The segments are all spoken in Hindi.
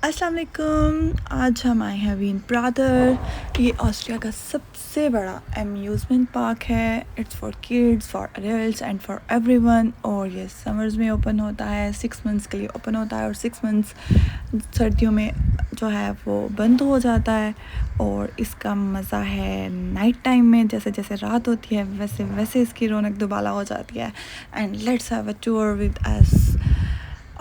अस्सलाम वालेकुम। आज हम आए हैं वीन प्रातर। ये ऑस्ट्रिया का सबसे बड़ा अम्यूज़मेंट पार्क है। It's for kids, for adults and for everyone. और ये समर्स में ओपन होता है, 6 मंथ्स के लिए ओपन होता है और 6 मंथ्स सर्दियों में जो है वो बंद हो जाता है। और इसका मज़ा है नाइट टाइम में, जैसे जैसे रात होती है वैसे वैसे इसकी रौनक दुबाला हो जाती है। And let's have a tour with us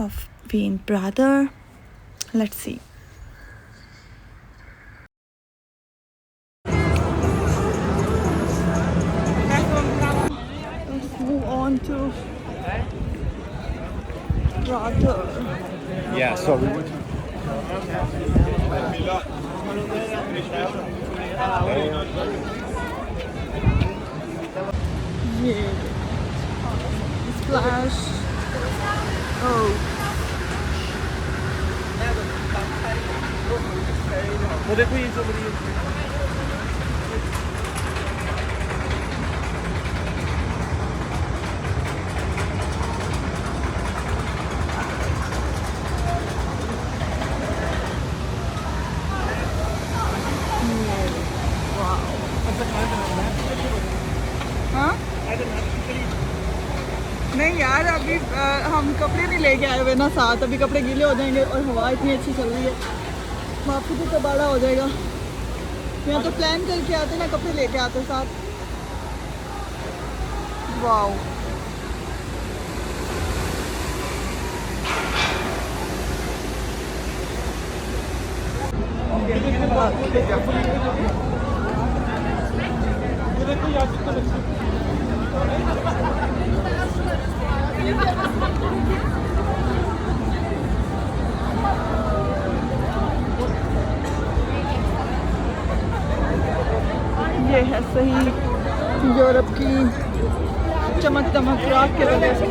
of Wien Prater. Let's see. Let's move on to Prater. Yeah, so we went Yeah. Splash. Oh. वो देखो ये जो बड़ी हाँ? नहीं यार, अभी हम कपड़े नहीं लेके आए हुए ना साथ। अभी कपड़े गीले हो जाएंगे और हवा इतनी अच्छी चल रही है, वापसी तो कबाड़ा हो जाएगा। यहाँ तो प्लान करके आते ना, कपड़े लेके आते साथ। वाओ, ये है सही यूरोप की चमक दमक रात के वजह से।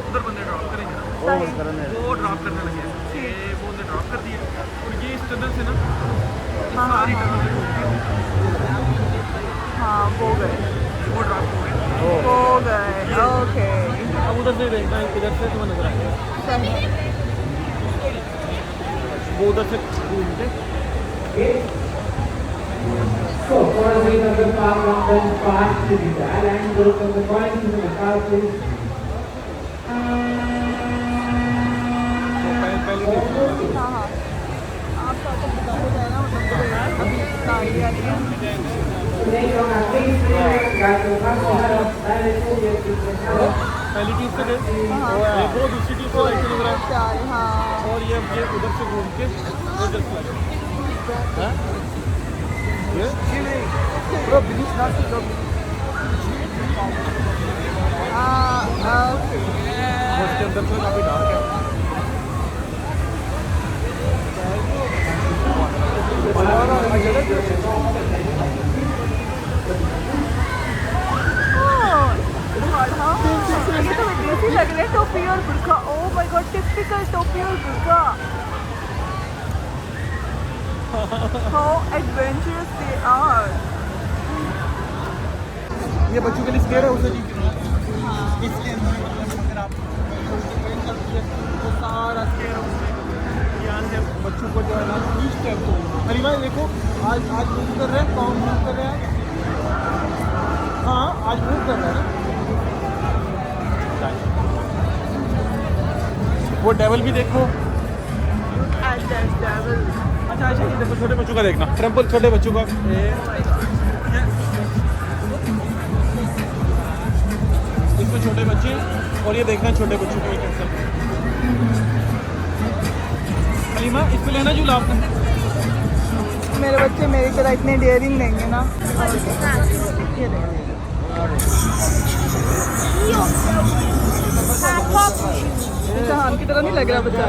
उधर बंदे ड्रॉप करेंगे ना, वो ड्रॉप करने लगे ये वो उन्हें ड्रॉप कर दिया और ये इस टनल से ना सारी टनल हाँ वो गए, वो ड्रॉप हो गए। ओके। अब उधर से देखना है, इधर से तुम्हें नजर आएगा सही। वो उधर से घूम के So, following of the park runs past to the island, go from the point to the car, please. हाँ हाँ, आप साथ बताते जाए ना, मतलब अभी गाड़ी आ रही है। Today, on our face, got the पहली चीज से गए वो दूसरी चीज से लाइट नजर आए हाँ और ये उधर से घूम के उधर से लगे ये पूरा ब्रिज ना से उसके अंदर तो काफी डार्क है। ये तो विदेशी लग रहे हैं, टोपी और बुर्का। ओह माय गॉड, टिपिकल टोपी और बुर्का। How adventurous they are. ये बच्चों के लिए स्केयर है उसे इसके अंदर मतलब अगर आप तो सारा स्केयर है उसमें यहाँ से बच्चों को जो है ना ईच टाइप को अरे भाई देखो आज मूव कर रहे हैं, कौन मूव कर रहे हैं। हाँ आज मूव कर रहे हैं। वो डेवल भी देखो। अच्छा अच्छा ये देखो छोटे बच्चों का देखना, ट्रम्पल छोटे बच्चों का। इसमें छोटे बच्चे और ये देखना छोटे बच्चों को अलीमा इस पे लेना झूला आपने। मेरे बच्चे मेरी तरह इतने डेयरिंग नहीं है ना। ये जहान की तरह नहीं लग रहा बच्चा।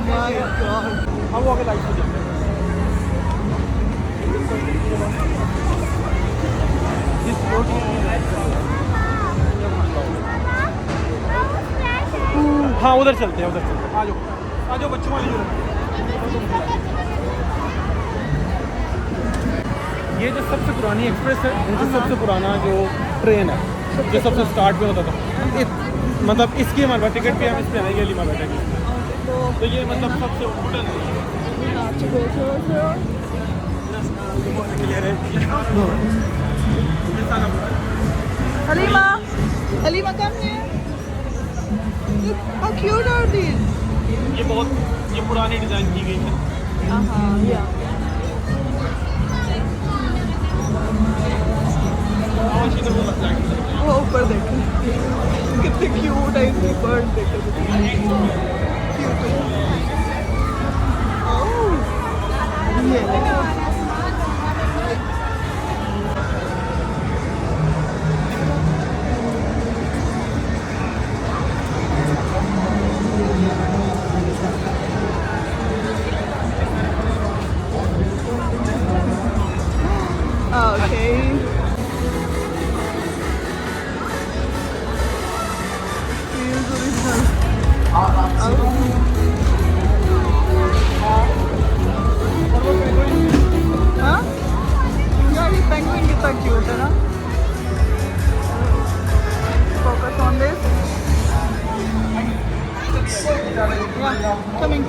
My God. अब वो आगे लाइट हो जाए। This road is हाँ उधर चलते हैं, उधर चलते हैं, आ जाओ बच्चों वाली जगह। ये जो सबसे पुरानी एक्सप्रेस है, इनका सबसे पुराना जो ट्रेन है, जो सबसे स्टार्ट में होता था, मतलब इसकी हमारे पास टिकट भी हम इस पे आने के लिए बैठेंगे। तो ये मतलब सबसे वुडन है। Halima, Halima, come here. Look, how cute are these? ये बहुत ये पुरानी डिज़ाइन की गई है। Yeah. वो ऊपर देखो कितने क्यूट है, इसके बर्ड देखो क्यूट है। ओह, ये देखो। Okay. Feels original. हाँ? यार ये penguin कितना cute है ना? Focus on this. Yeah, coming.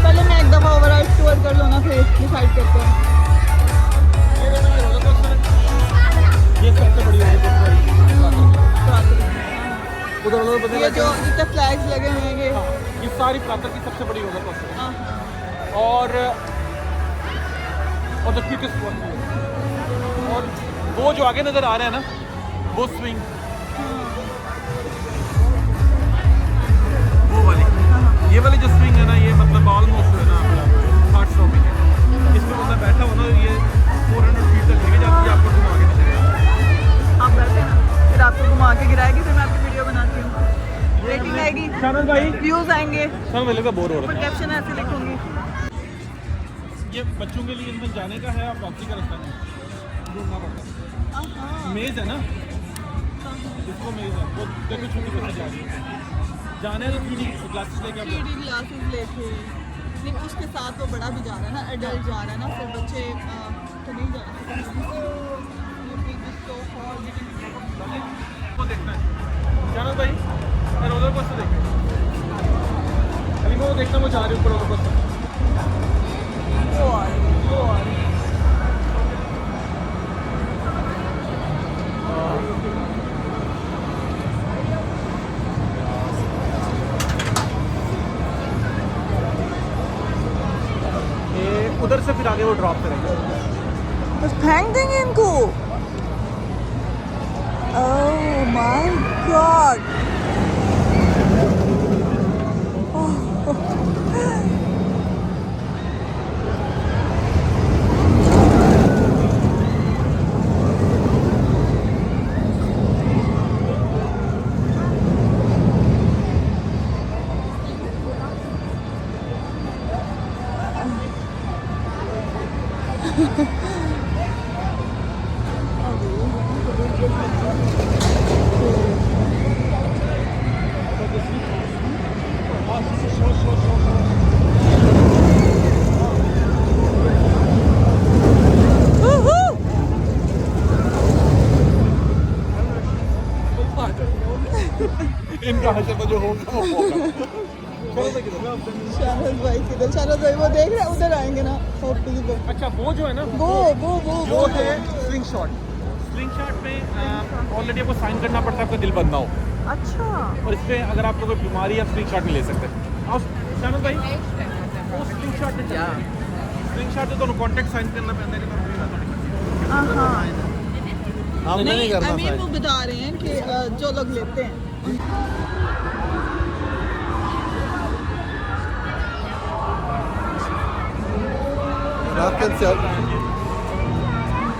पहले मैं एक दफ़ा ओवरऑल टूर कर लो ना, फिर डिसाइड करते हैं। ये सबसे बड़ी उधर ये जो जितने फ्लैग्स लगे हुए हैं ये सारी प्रातः की सबसे बड़ी रोलर कोस्टर है। और द क्यूटेस्ट वन। और वो जो आगे नज़र आ रहे हैं ना, वो स्विंग, वो वाली, ये वाली जो स्विंग है ना, ये मतलब ऑलमोस्ट है ना आपका हार्ट स्टॉपिंग है। इसमें बंदा बैठा हो ना, ये 400 फीट तक लेके जाती है, आपको घुमा के नहीं चलेगा। आप बैठे ना, फिर आपको घुमा के गिराएगी, फिर मैं आपकी वीडियो बनाती हूँ, रेटिंग आएगी, शानल भाई व्यूज आएंगे, शानल भाई लगता बोर हो रहा ऊपर कैप्शन ऐसे लिखूंगी। ये बच्चों के लिए इनमें जाने का है, आप वापसी का रास्ता नहीं ढूंढना पड़ता है। मेज़ है ना, इसको मेज़ है, वो देखो छोटी बच्ची जा रही है, जाने तो 3 ग्लासेस लेके आप 3 ग्लासेस लेके, लेकिन उसके साथ वो बड़ा भी जा रहा है ना, एडल्ट जा रहा है ना, फिर बच्चे तो नहीं जा रहे। वो देखना है शानल भाई, रोलर कोस्टर देखना अली, वो देखना, वो जा रही ऊपर रोलर कोस्टर। वो आ रही है, वो आ रही है। उधर से फिर आगे वो ड्रॉप करेंगे, बस फेंक देंगे इनको। ओह माय गॉड, इनका हशर तो जो होगा वो होगा। शानल भाई किधर, शानल भाई वो देख रहे हैं, उधर आएंगे ना होपफुली वो। अच्छा वो जो है ना, वो जो है स्लिंग शॉट। स्लिंग शॉट में ऑलरेडी आपको साइन करना पड़ता है, आपका दिल बंद ना हो। अच्छा, और इस पर अगर आपको कोई बीमारी है, स्लिंग शॉट में ले सकते हैं। और शानल भाई वो स्लिंग शॉट में स्लिंग शॉट तो दोनों कॉन्टैक्ट साइन करना पैंदा कि हाँ हमने नहीं करना। आई मीन वो बता रहे हैं कि जो लोग लेते हैं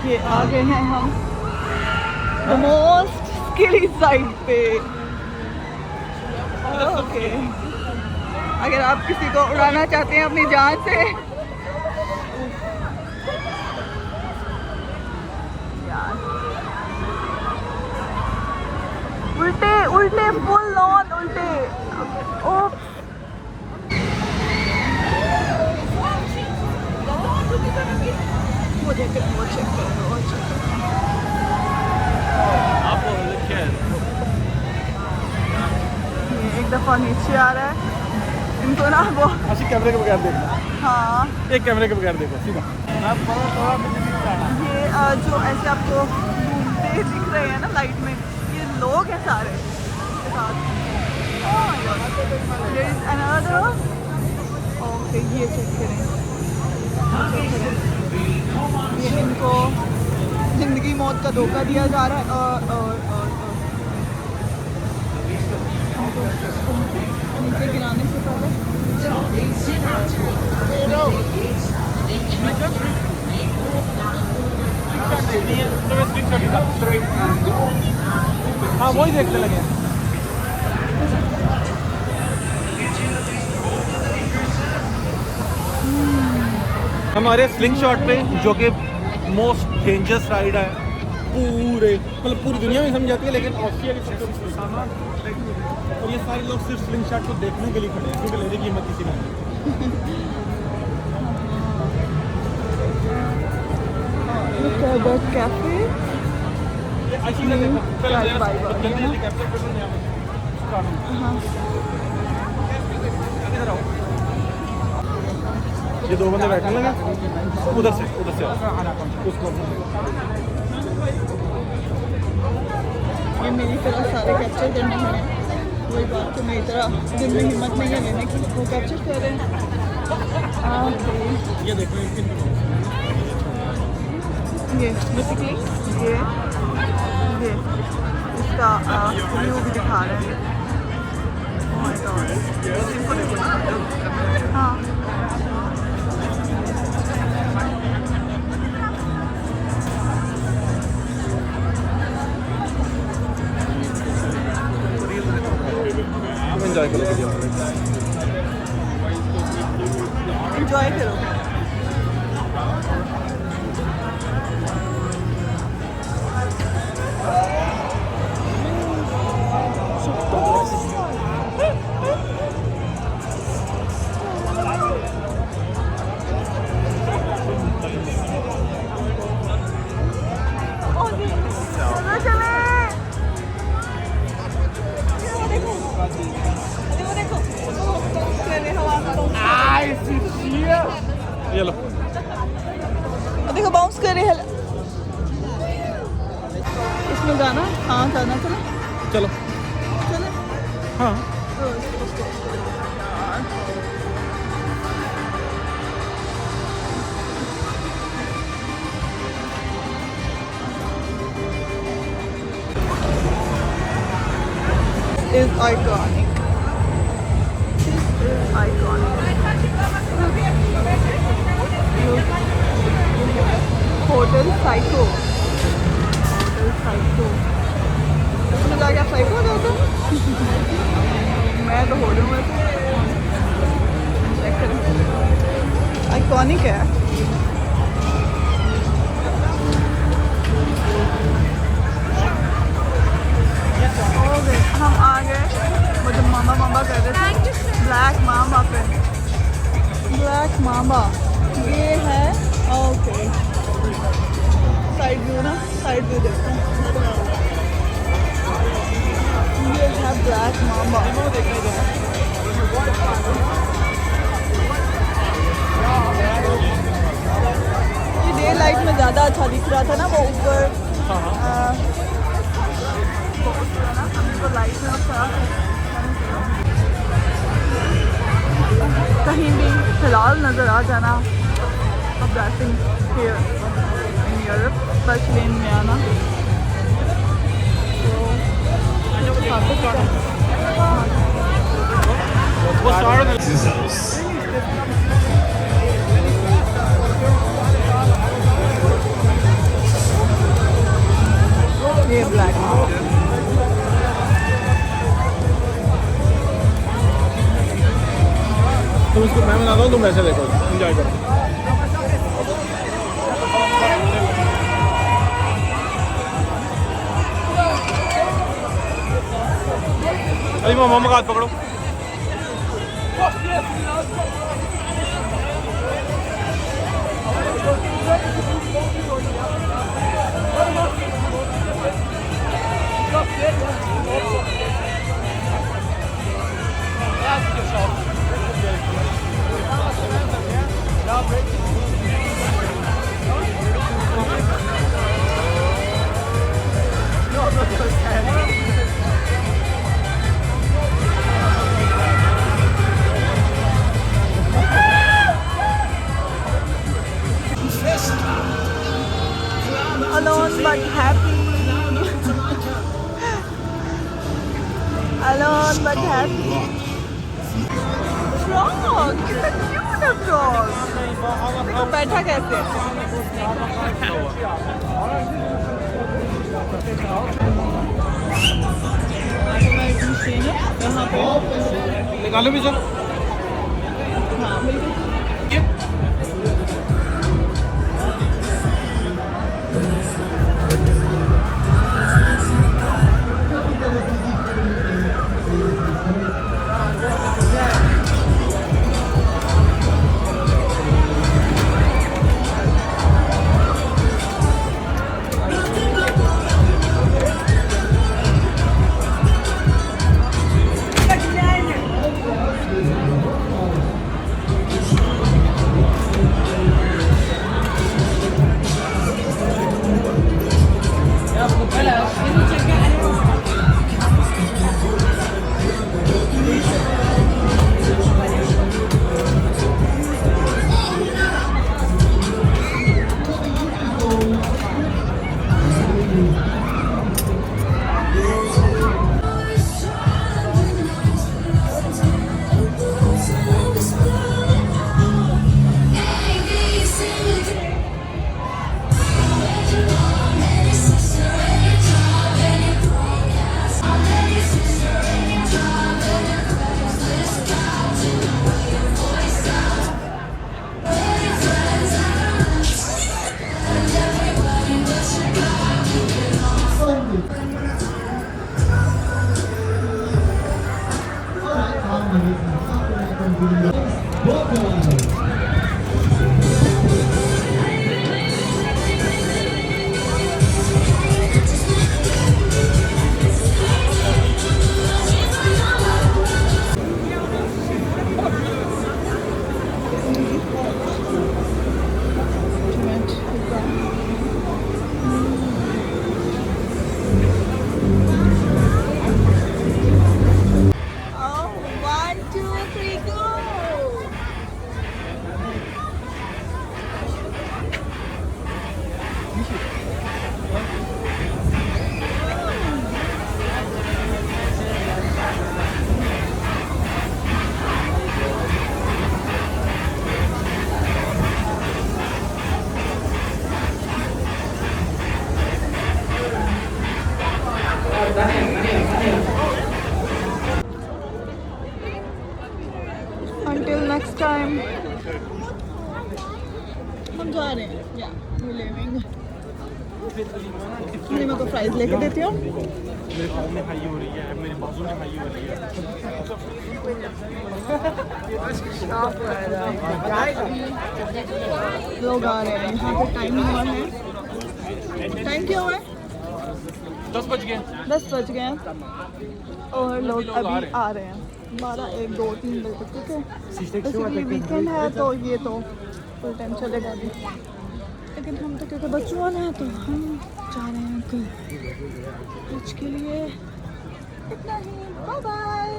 कि आगे हैं हम द मोस्ट स्किली साइड पे। ओके, अगर आप किसी को उड़ाना चाहते हैं अपनी जान से, यार उल्टे उल्टे फुल ऑन उल्टे। ओ वो देख वो चेक करो वो चेक करो। ये एक दफ़ा नीचे आ रहा है, इनको ना वो अच्छी कैमरे के बगैर देखना, हाँ एक कैमरे के बगैर देखो सीधा। ये जो ऐसे आपको घूमते दिख रहे हैं ना लाइट में, ये लोग हैं सारे इसके साथ। There is another, ओके ये चेक करें, ये इनको जिंदगी मौत का धोखा दिया जा रहा है और नीचे गिराने से पहले हाँ वही देखने लगे। हमारे स्लिंग शॉट पे, जो कि मोस्ट डेंजरस राइड है पूरे, मतलब पूरी दुनिया में समझाती है, लेकिन ऑस्ट्रिया की सबसे सामान, और ये सारे लोग सिर्फ स्लिंग शॉट को देखने के लिए खड़े हैं, क्योंकि लेने की हिम्मत किसी ने कैफे ये दो बंदे बैठने लगे उधर से उसको। ये मेरी तरह सारे कैप्चर करने हैं, वही बात तो मेरी तरह दिन में हिम्मत नहीं है लेने की, वो कैप्चर कर रहे हैं। ये देखो ये बेसिकली ये इसका व्यू भी दिखा रहे हैं। हाँ एंजॉय करो, एंजॉय करो। ये लो देखो बाउंस कर रहे हैं इसमें गाना। हाँ गाना चलो चलो चलो। हाँ is iconic. This is iconic. Hotel psycho, hotel psycho. इसमें जाके आप साइको हो जाते हो। मैं तो हो जाऊँ वैसे। चेक करें, आइकॉनिक है। ओके हम आ गए, मुझे मामा मामा कर रहे थे। ब्लैक मामा पे, ब्लैक मामा ये है। ओके साइड व्यू ना, साइड व्यू देखते हैं। ये है ब्लैक मामा। ये डे लाइट में ज़्यादा अच्छा दिख रहा था ना, वो ऊपर तो लाइट में कहीं भी फिलहाल नज़र आ जाना। Blessing here in Europe, specially in Vienna. ये ब्लैक उसको मैं बनाता हूँ, तुम ऐसे देखो, एंजॉय करो। अरे मामा का हाथ पकड़ो। Alone but happy. Alone but happy. Frog, कितना cute है frog. देखो बैठा कैसे. यहाँ पे निकालो भी सर। हाँ बिल्कुल. Until next time. हम जा रहे हैं. Yeah, we're leaving. मैं को फ्राइज लेके देती हूँ. मेरे पाँव में हाई हो रही है, मेरे बाजू में हाई हो रही है। लोग आ रहे हैं. यहाँ पे टाइम हुआ है. टाइम क्या हुआ है? 10 बज गए. 10 बज गए हैं और लोग अभी आ रहे हैं. 12, 1, 2, 3 बजे तक. ठीक है. बेसिकली वीकेंड है तो ये तो फुल टाइम चलेगा अभी. लेकिन हम तो क्योंकि बच्चों हैं तो हम जा रहे हैं अंकल कुछ के लिए. इतना ही. Bye bye.